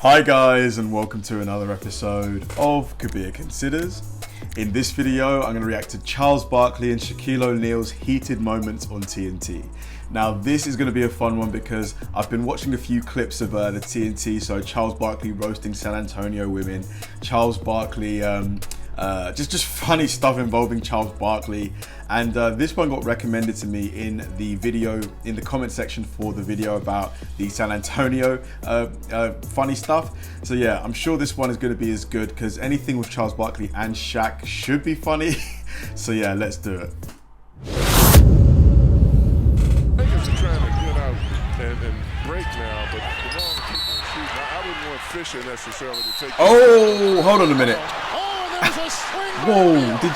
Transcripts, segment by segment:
Hi guys, and welcome to another episode of Kabir Considers. In this video, I'm going to react to Charles Barkley and Shaquille O'Neal's heated moments on TNT. Now this is going to be a fun one because I've been watching a few clips of the TNT, so Charles Barkley roasting San Antonio women, Charles Barkley, just funny stuff involving Charles Barkley, and this one got recommended to me in the comment section for the video about the San Antonio funny stuff. So yeah, I'm sure this one is going to be as good because anything with Charles Barkley and Shaq should be funny. So yeah, let's do it. Break now, but the wrong people shoot. I wouldn't want Fisher necessarily to take. Oh, hold on a minute. Oh, there was a swing. Whoa, did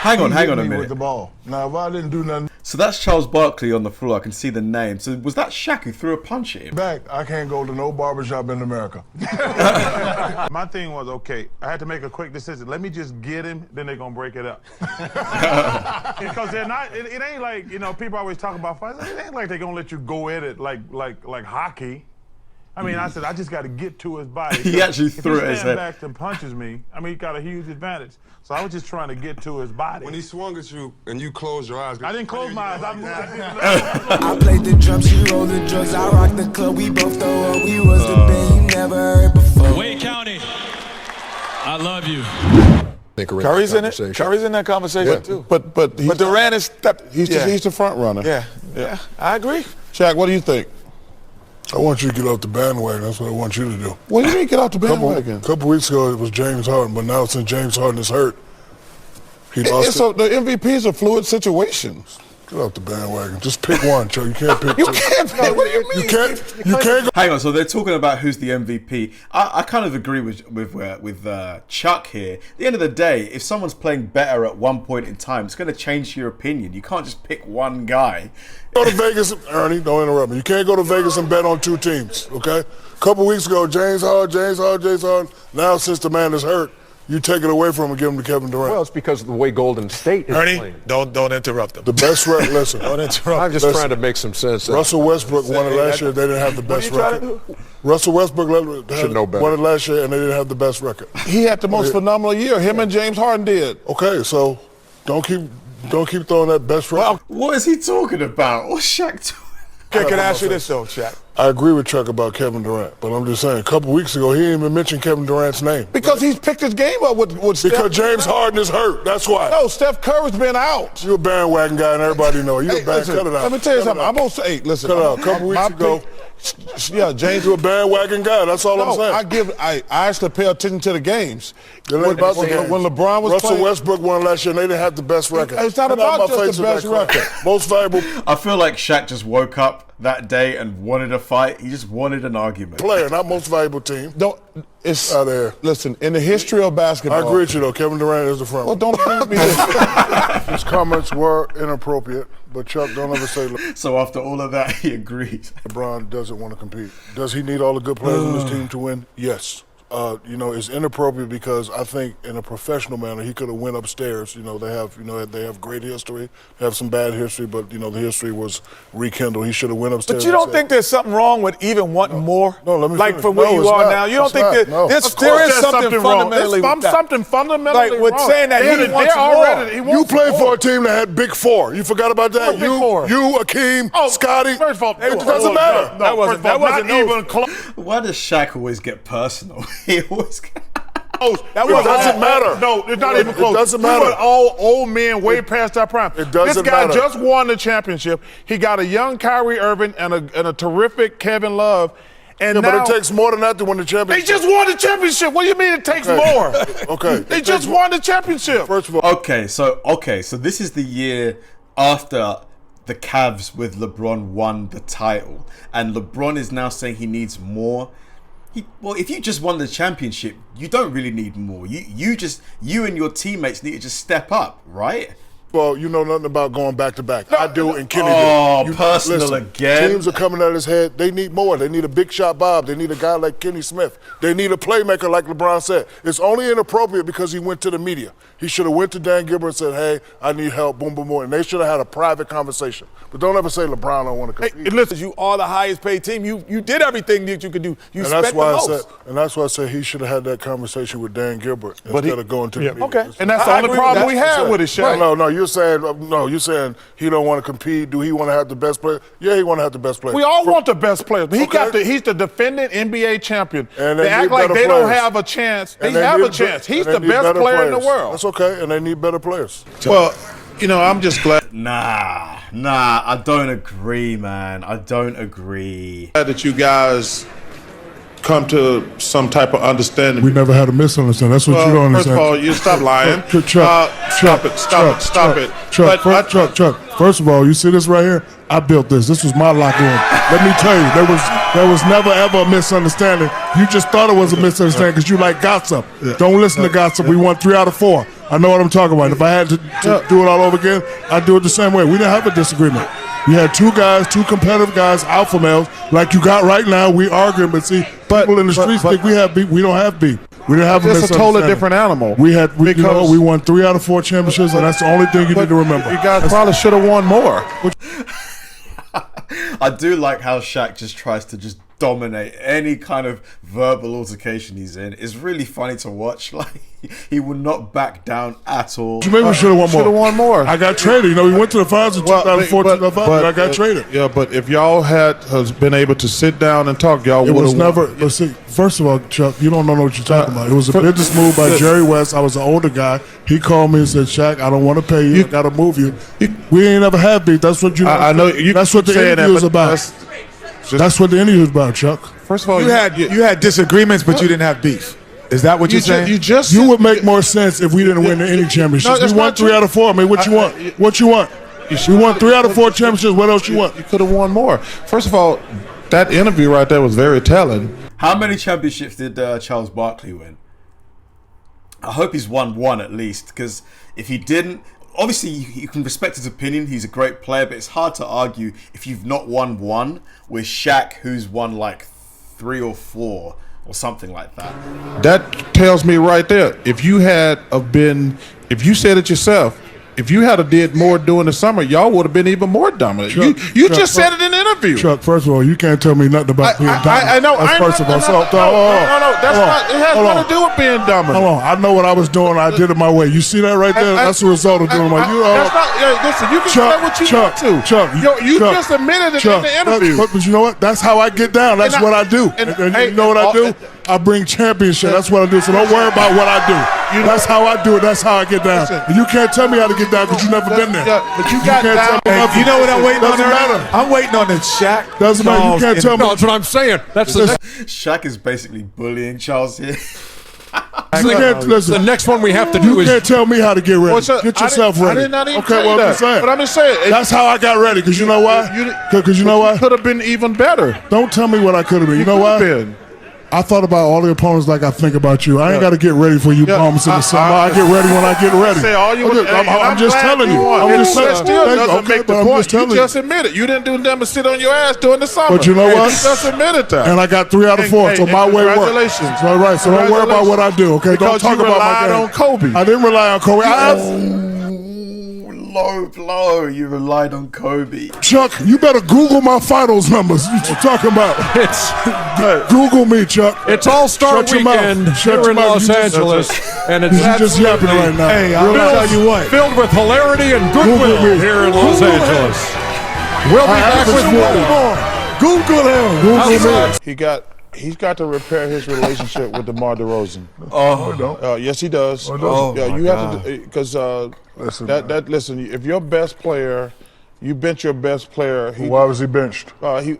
hang on a minute. With the ball. Now, if I didn't do nothing So that's Charles Barkley on the floor. I can see the name. So was that Shaq who threw a punch at him? back, I can't go to no barbershop in America. My thing was, okay, I had to make a quick decision. Let me just get him, then they're gonna break it up. Because they're not. It ain't like, you know, people always talk about fights. It ain't like they're gonna let you go at it like hockey. I mean, I said I just got to get to his body. He actually threw it at his head. If he stands back and punches me, I mean, he got a huge advantage. So I was just trying to get to his body. When he swung at you and you closed your eyes. I didn't close my eyes. I played the drums, she rolled the drugs. I rocked the club, we both throw up. We was the band you never heard before. Wade County, I love you. Curry's in it. Curry's in that conversation too. But Durant is He's the front runner. Yeah, I agree. Shaq, what do you think? I want you to get off the bandwagon. That's what I want you to do. What do you mean get off the bandwagon? A couple weeks ago, it was James Harden, but now since James Harden is hurt, he lost it. So the MVPs are fluid situations. Get off the bandwagon. Just pick one, Chuck. You can't pick two. You can't pick. What do you mean? You can't go. Hang on, so they're talking about who's the MVP. I kind of agree with Chuck here. At the end of the day, if someone's playing better at one point in time, it's going to change your opinion. You can't just pick one guy. Go to Vegas, Ernie, don't interrupt me. You can't go to Vegas and bet on two teams, okay? A couple weeks ago, James Harden. Now, since the man is hurt, you take it away from him and give him to Kevin Durant. Well, it's because of the way Golden State is playing. Don't interrupt them. The best record, listen. Don't interrupt. I'm just trying to make some sense. Russell Westbrook won it last year. They didn't have the best record. Russell Westbrook should know better. won it last year, and they didn't have the best record. He had the most phenomenal year. Him and James Harden did. Okay, so don't keep throwing that best record. What is he talking about? What's Shaq talking? Can I ask you this though, Shaq? I agree with Chuck about Kevin Durant, but I'm just saying, a couple weeks ago, he didn't even mention Kevin Durant's name. Because he's picked his game up with Steph. Because James Harden is hurt. That's why. No, Steph Curry's been out. You're a bandwagon guy, and everybody know. You're a Listen, cut it out. Let me tell you something. I'm gonna say, listen. Cut it out. A couple weeks ago. Yeah, James. You're a bandwagon guy. That's all I'm saying. I actually pay attention to the games. When LeBron was Russell playing, Westbrook won last year, and they didn't have the best record. It's not about just the best record. Most valuable I feel like Shaq just woke up that day and wanted a fight. He just wanted an argument. player, not most valuable team. It's out there. Listen, in the history of basketball, I agree with you though. Kevin Durant is the front. Well, don't agree with me. His comments were inappropriate, but Chuck, don't ever say So after all of that, he agrees. LeBron doesn't want to compete. Does he need all the good players on his team to win? Yes. It's inappropriate because I think in a professional manner he could have went upstairs. They have great history, they have some bad history, but the history was rekindled. He should have went upstairs. But you don't think there's something wrong with even wanting more? No, let me like finish. from where you are now. You don't think that there is something fundamentally wrong? Something fundamentally like with wrong. saying that he wants more. You played for a team that had Big Four. You forgot about that? You, Akeem, Scotty. First of all, it doesn't matter. That wasn't even close. Why does Shaq always get personal? He always get... It doesn't matter. No, it's not even close. It doesn't matter. We were all old men way past our prime. It doesn't This guy matter. just won the championship. He got a young Kyrie Irving and a terrific Kevin Love. And but it takes more than that to win the championship. They just won the championship. What do you mean it takes more? Okay. They just won the championship. First of all. Okay, so this is the year after the Cavs with LeBron won the title, and LeBron is now saying he needs more. If you just won the championship, you don't really need more. You and your teammates need to just step up, right? Well, you know nothing about going back-to-back. I do, and Kenny do. Personal listen, again. Teams are coming at his head. They need more. They need a big shot Bob. They need a guy like Kenny Smith. They need a playmaker like LeBron said. It's only inappropriate because he went to the media. He should have went to Dan Gilbert and said, hey, I need help, boom, boom, boom. And they should have had a private conversation. But don't ever say LeBron don't want to compete. Hey, listen, you are the highest paid team. You did everything that you could do. You spent the most. And that's why I said he should have had that conversation with Dan Gilbert instead of going to the media. Okay. And that's the only problem we had with it, Shaq. No, you're saying he don't want to compete. Do he want to have the best player? Yeah, he want to have the best player. We all want the best players, but he's the defending NBA champion. And they act like they don't have a chance. They have a chance. He's the best player in the world. That's okay, and they need better players. Well, I'm just glad. Nah, I don't agree, man. I don't agree. That you guys come to some type of understanding. We never had a misunderstanding. That's what you don't understand. First of all, you stop lying. Stop it. Chuck. First of all, you see this right here? I built this. This was my locker room. Let me tell you, there was never ever a misunderstanding. You just thought it was a misunderstanding because you like gossip. Don't listen to gossip. We won 3 out of 4. I know what I'm talking about. If I had to do it all over again, I'd do it the same way. We didn't have a disagreement. We had 2 competitive guys, alpha males, like you got right now. We arguing, but see, people in the streets think we have beef. We don't have beef. We didn't have a misunderstanding. It's a totally different animal. We won 3 out of 4 championships, and that's the only thing you need to remember. You guys probably should have won more. I do like how Shaq just tries to just dominate any kind of verbal altercation he's in. It's really funny to watch. Like, he will not back down at all. Maybe we should have won more. I got traded. We went to the finals in 2014, but I got traded. Yeah, but if y'all had been able to sit down and talk, y'all would have. It was never. Let's see. First of all, Chuck, you don't know what you're talking about. It was a business move by Jerry West. I was an older guy. He called me and said, "Shaq, I don't want to pay you. I got to move you." We ain't never had beef. That's what you know. I know. That's what the interview was about. That's what the interview was about, Chuck. First of all, you had disagreements, but you didn't have beef. Is that what you're saying? You would make more sense if we didn't win any championships. We won 3 out of 4. I mean, what you want? What you want? We won 3 out of 4 championships. What else you want? You could have won more. First of all, that interview right there was very telling. How many championships did Charles Barkley win? I hope he's won 1 at least, because if he didn't, obviously you can respect his opinion. He's a great player, but it's hard to argue if you've not won 1 with Shaq, who's won like 3 or 4 or something like that. That tells me right there, if you said it yourself, if you had did more during the summer, y'all would have been even more dominant. Chuck, you just said it in the interview. Chuck, first of all, you can't tell me nothing about being dominant. I know. First of all, that's not. It has nothing to do with being dominant. Hold on. I know what I was doing. I did it my way. You see that right there? That's the result of doing my. Listen, you can say what you want to. Chuck, you just admitted it in the interview. But you know what? That's how I get down. That's what I do. And you know what I do? I bring championship. That's what I do. So don't worry about what I do. That's how I do it. That's how I get down. And you can't tell me how to get down because you've never been there. But you got down. You know what I'm waiting on? Doesn't matter. I'm waiting on it, Shaq. Doesn't matter. You can't tell me. That's what I'm saying. That's Shaq is basically bullying Charles here. The next one we have to do is. You can't tell me how to get ready. Get yourself ready. I did not even okay, well, I'm saying. But I'm just saying. That's how I got ready. Because you know why? Because you know why? Could have been even better. Don't tell me what I could have been. You know why? I thought about all the opponents like I think about you. I ain't got to get ready for you bums in the summer. I get ready when I get ready. I'm just telling you. I'm just telling you. You just admitted you didn't do nothing but sit on your ass during the summer. But you know what? You just admitted that. And I got 3 out of 4, so my way works. Congratulations. All right, so don't worry about what I do, okay? Don't talk about my game. On Kobe. I didn't rely on Kobe. Low blow. You relied on Kobe. Chuck, you better Google my finals numbers. What you talking about? Google me, Chuck. It's All-Star Weekend here in Los Angeles, and it's just yapping right now. Hey, I'll tell you what. Filled with hilarity and goodwill here in Los Angeles. We'll be back with more. Google him. He's got to repair his relationship with DeMar DeRozan. Oh, yes, he does. You have to, because listen. If your best player, you bench your best player. Why was he benched? That's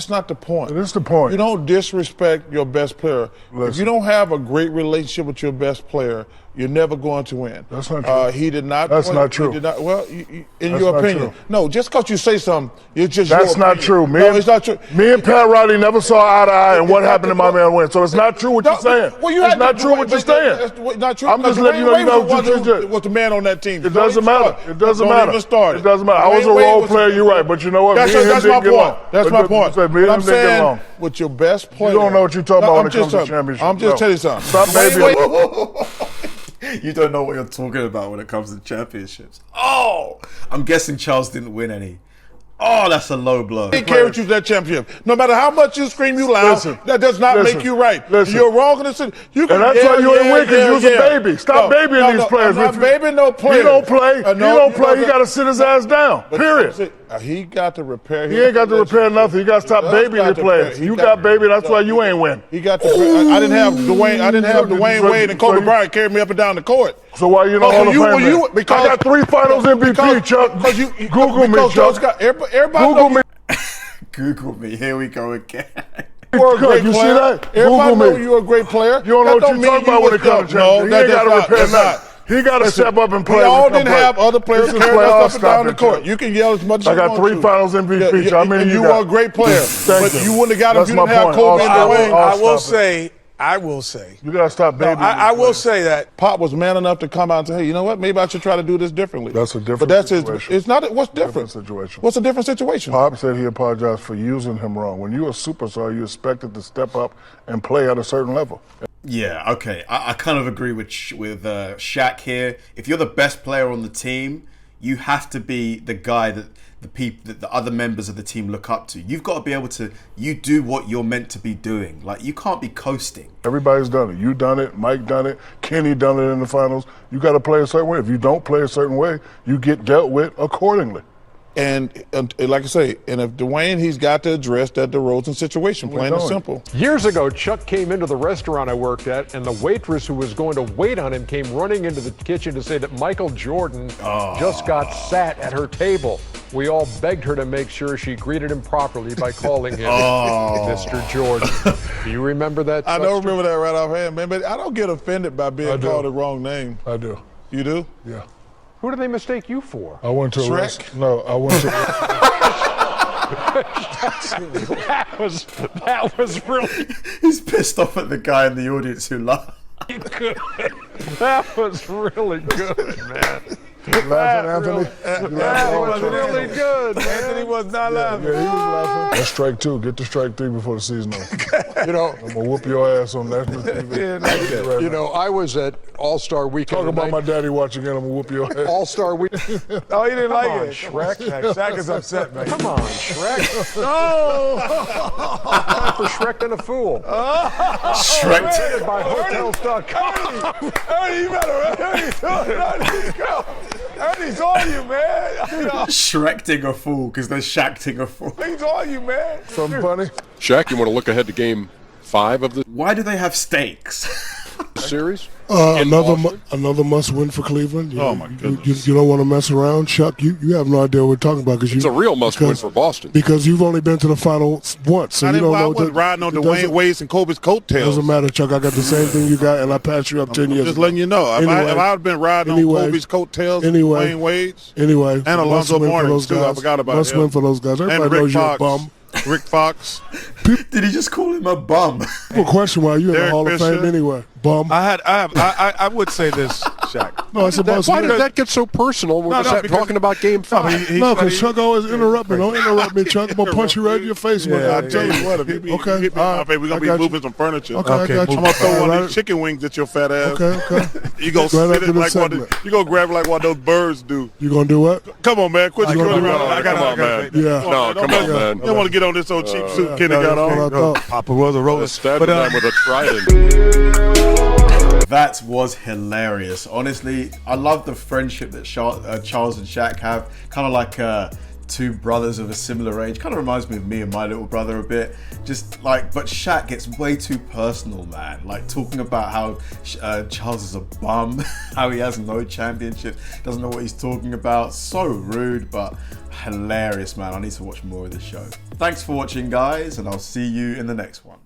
not the point. It is the point. You don't disrespect your best player. If you don't have a great relationship with your best player, you're never going to win. That's not true. He did not. That's not true. He did not, well, in That's your not opinion. true. No, just because you say something, it's just That's your not opinion. true. No, it's not true. Me and Pat Riley never saw eye to eye, and what happened to my man win. So it's not true what you're saying. Well, It's not true what you're saying. That's not true. I'm just letting you know you know what you just. Was the man on that team? It doesn't matter. It doesn't matter. Even start. It doesn't matter. I was a role player. You're right, but you know what? That's Me and him my didn't get point. along. That's my point. Me and him I'm didn't get along. saying with your best player. You don't know what you're talking about when it comes to championship. I'm just telling you something. Stop, baby. You don't know what you're talking about when it comes to championships. Oh, I'm guessing Charles didn't win any. Oh, that's a low blow. He carried you to that championship. No matter how much you scream, you loud, that does not make you right. You're wrong in the city. You can, and that's why you ain't win, because you was a baby. Stop babying these players. I'm not babying no players. He don't play. He don't play. He got to sit his ass down. Period. He got to repair. He ain't got to repair nothing. He got to stop babying the players. You got baby. That's why you ain't win. He got to. I didn't have Dwayne Wade and Kobe Bryant carry me up and down the court. So why you not Hall of Fame? Because I got 3 Finals MVP, Chuck. Because you Google me, Chuck. Everybody Google me. Google me. Here we go again. You're a great player. You see that? Everybody know you're a great player. You don't know what you're talking about when it comes to championship. He ain't got to repair nothing. He got to step up and play. We all didn't have other players carrying us up and down the court. You can yell as much as you want to. I got 3 Finals MVP. I mean, you were a great player. But you wouldn't have got him if you didn't have Kobe and Dwayne. I will say. You got to stop babying. I will say that Pop was man enough to come out and say, hey, you know what? Maybe I should try to do this differently. That's a different But that's situation. It's not. What's different? Situation. What's a different situation? Pop said he apologized for using him wrong. When you're a superstar, you're expected to step up and play at a certain level. Yeah, okay. I kind of agree with Shaq here. If you're the best player on the team, you have to be the guy that the other members of the team look up to. You've got to be able to, you do what you're meant to be doing. Like, you can't be coasting. Everybody's done it. You done it. Mike done it. Kenny done it in the finals. You got to play a certain way. If you don't play a certain way, you get dealt with accordingly. And like I say, and if Dwayne, he's got to address that DeRozan situation, plain and simple. Years ago, Chuck came into the restaurant I worked at, and the waitress who was going to wait on him came running into the kitchen to say that Michael Jordan just got sat at her table. We all begged her to make sure she greeted him properly by calling him Mr. Jordan. Do you remember that? I don't remember that right offhand, man, but I don't get offended by being called the wrong name. I do. You do? Yeah. Who do they mistake you for? I went to Shrek? No, I went to that was really He's pissed off at the guy in the audience who laughed. good. That was really good, man. Laughing, Anthony? That was really good, man. Anthony was not laughing. Yeah, he was laughing. That's strike 2. Get to strike 3 before the season over. You know, I'm going to whoop your ass on national TV. you know, I was at All-Star Weekend. Talk about my daddy watch again. I'm going to whoop your ass. All-Star Week. Oh, he didn't like Come on, it. Shrek. Shaq is upset, man. Come on, Shrek. Time for Shrek and a Fool. Shrek. By Hotels.com. Ernie, you better. Ernie, go. Ernie's on you, man. Shrekting a fool because they're Shaqting a fool. He's on you, man. Something funny? Shaq, you want to look ahead to Game 5 of the Why do they have stakes? series? Another must-win for Cleveland. Oh, my goodness. You don't want to mess around, Chuck. You have no idea what we're talking about. It's a real must-win for Boston. Because you've only been to the finals once. So I you don't know. I wasn't riding on Dwayne Wade's and Kobe's coattails. Doesn't matter, Chuck. I got the same thing you got, and I passed you up 10 years Just ago. letting you know. Anyway, if I had been riding on Kobe's coattails, Dwayne Wade's, and Alonzo Mourning's, too. I forgot about him. Must win for those guys. Everybody knows you're a bum. Rick Fox. Did he just call him a bum? People question why you're in the Hall of Fame anyway. Bum. I would say this, Shaq. No, it's a must Why win. did that get so personal when we're talking about Game 5? No, because Chuck always interrupt me. Don't interrupt me, Chuck. I'm going to punch you right in your face. I'll tell you what. If you hit me in my face, we're going to be moving some furniture. Okay, I got you. I'm going to throw one of these chicken wings at your fat ass. Okay. You going to sit it like one. You going to grab it like one of those birds do. You going to do what? Come on, man. Quit screwing around. Come on, man. Yeah. No, come on, man. You don't want to get on this old cheap suit Kenny got on. Papa was a roller. Stabbed him with a trident. That was hilarious. Honestly, I love the friendship that Charles and Shaq have. Kind of like two brothers of a similar age. Kind of reminds me of me and my little brother a bit. Just like, but Shaq gets way too personal, man. Like talking about how Charles is a bum, how he has no championship, doesn't know what he's talking about. So rude, but hilarious, man. I need to watch more of this show. Thanks for watching, guys, and I'll see you in the next one.